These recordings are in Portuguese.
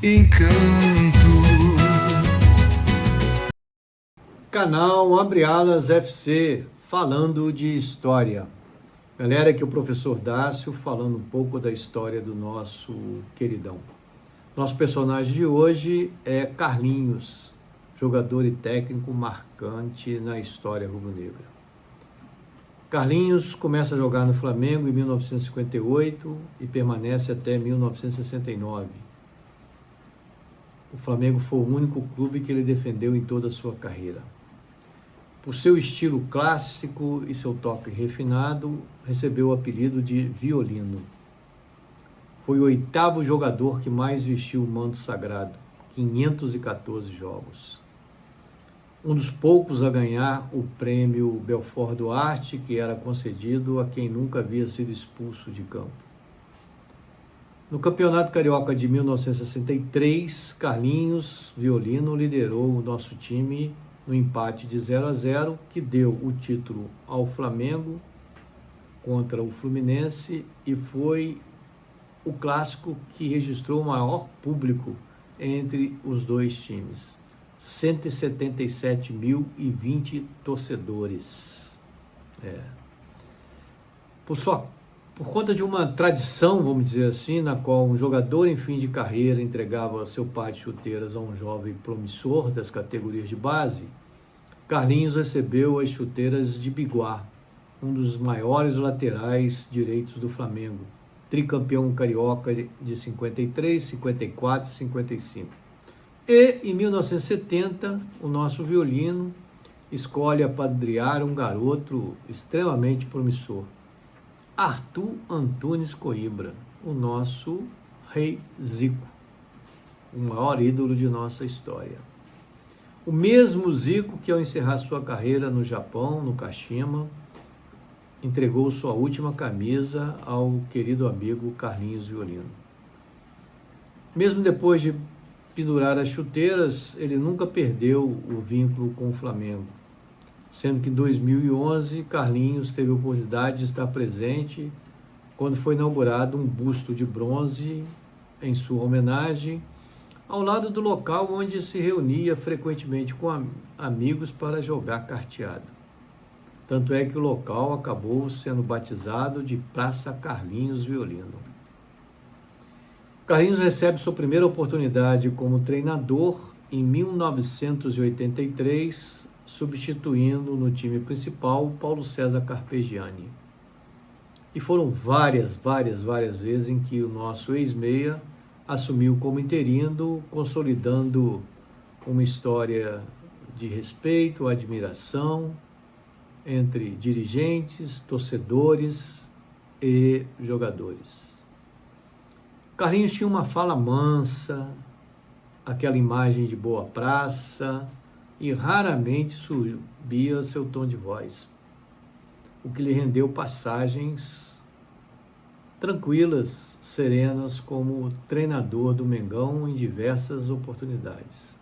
encanto. Canal Abre Alas FC, falando de história. Galera, aqui é o professor Dácio falando um pouco da história do nosso queridão. Nosso personagem de hoje é Carlinhos, jogador e técnico marcante na história rubro-negra. Carlinhos começa a jogar no Flamengo em 1958 e permanece até 1969. O Flamengo foi o único clube que ele defendeu em toda a sua carreira. Por seu estilo clássico e seu toque refinado, recebeu o apelido de Violino. Foi o 8º jogador que mais vestiu o manto sagrado, 514 jogos. Um dos poucos a ganhar o prêmio Belfort Duarte, que era concedido a quem nunca havia sido expulso de campo. No Campeonato Carioca de 1963, Carlinhos Violino liderou o nosso time no empate de 0-0, que deu o título ao Flamengo contra o Fluminense e foi o clássico que registrou o maior público entre os dois times. 177.020 torcedores. Por conta de uma tradição, vamos dizer assim, na qual um jogador em fim de carreira entregava seu par de chuteiras a um jovem promissor das categorias de base, Carlinhos recebeu as chuteiras de Biguá, um dos maiores laterais direitos do Flamengo, tricampeão carioca de 53, 54 e 55. E, em 1970, o nosso Violino escolhe apadrinhar um garoto extremamente promissor, Arthur Antunes Coimbra, o nosso rei Zico, o maior ídolo de nossa história. O mesmo Zico que, ao encerrar sua carreira no Japão, no Kashima, entregou sua última camisa ao querido amigo Carlinhos Violino. Mesmo depois de pendurar as chuteiras, ele nunca perdeu o vínculo com o Flamengo, sendo que em 2011 Carlinhos teve a oportunidade de estar presente quando foi inaugurado um busto de bronze em sua homenagem, ao lado do local onde se reunia frequentemente com amigos para jogar carteado. Tanto é que o local acabou sendo batizado de Praça Carlinhos Violino. Carlinhos recebe sua primeira oportunidade como treinador em 1983, substituindo no time principal Paulo César Carpegiani. E foram várias vezes em que o nosso ex-meia assumiu como interino, consolidando uma história de respeito, admiração entre dirigentes, torcedores e jogadores. Carlinhos tinha uma fala mansa, aquela imagem de boa praça, e raramente subia seu tom de voz, o que lhe rendeu passagens tranquilas, serenas, como treinador do Mengão em diversas oportunidades.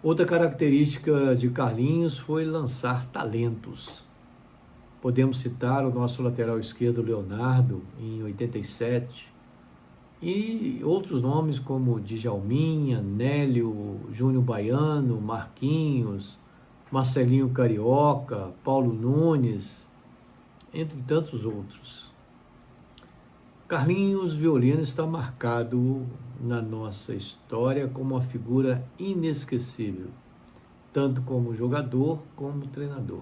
Outra característica de Carlinhos foi lançar talentos. Podemos citar o nosso lateral esquerdo, Leonardo, em 87, e outros nomes como Djalminha, Nélio, Júnior Baiano, Marquinhos, Marcelinho Carioca, Paulo Nunes, entre tantos outros. Carlinhos Violino está marcado na nossa história como uma figura inesquecível, tanto como jogador como treinador.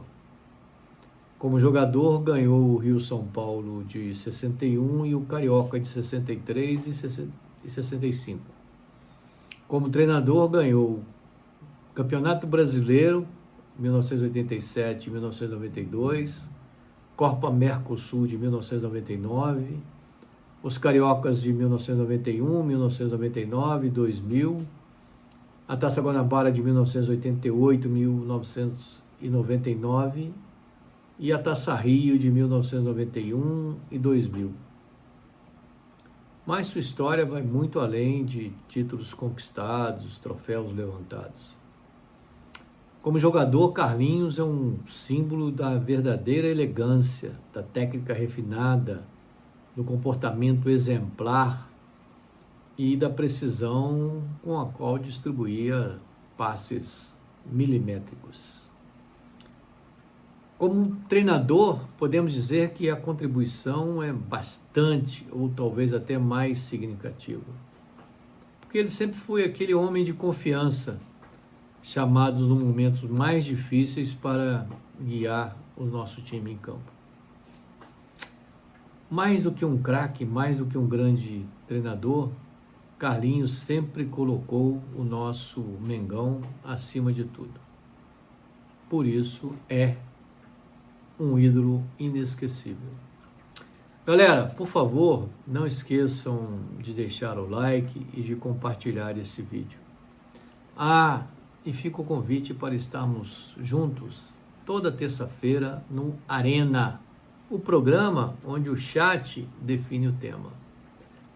Como jogador, ganhou o Rio-São Paulo de 61 e o Carioca de 63 e 65. Como treinador, ganhou o Campeonato Brasileiro, 1987 e 1992, Copa Mercosul de 1999, os Cariocas de 1991, 1999 e 2000, a Taça Guanabara de 1988 e 1999 e a Taça Rio de 1991 e 2000. Mas sua história vai muito além de títulos conquistados, troféus levantados. Como jogador, Carlinhos é um símbolo da verdadeira elegância, da técnica refinada, do comportamento exemplar e da precisão com a qual distribuía passes milimétricos. Como treinador, podemos dizer que a contribuição é bastante, ou talvez até mais significativa, porque ele sempre foi aquele homem de confiança, chamado nos momentos mais difíceis para guiar o nosso time em campo. Mais do que um craque, mais do que um grande treinador, Carlinhos sempre colocou o nosso Mengão acima de tudo. Por isso é um ídolo inesquecível. Galera, por favor, não esqueçam de deixar o like e de compartilhar esse vídeo. E fica o convite para estarmos juntos toda terça-feira no Arena, o programa onde o chat define o tema.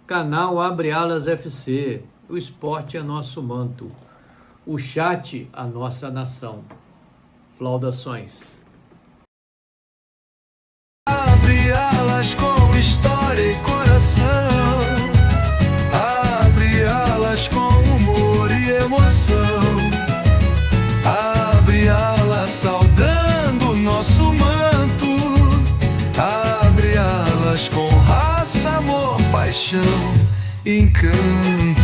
Canal Abre Alas FC, o esporte é nosso manto, o chat a nossa nação. Flaudações. Abre alas com história e coração, abre alas com humor e emoção, abre alas saudando nosso manto, abre alas com raça, amor, paixão, encanto.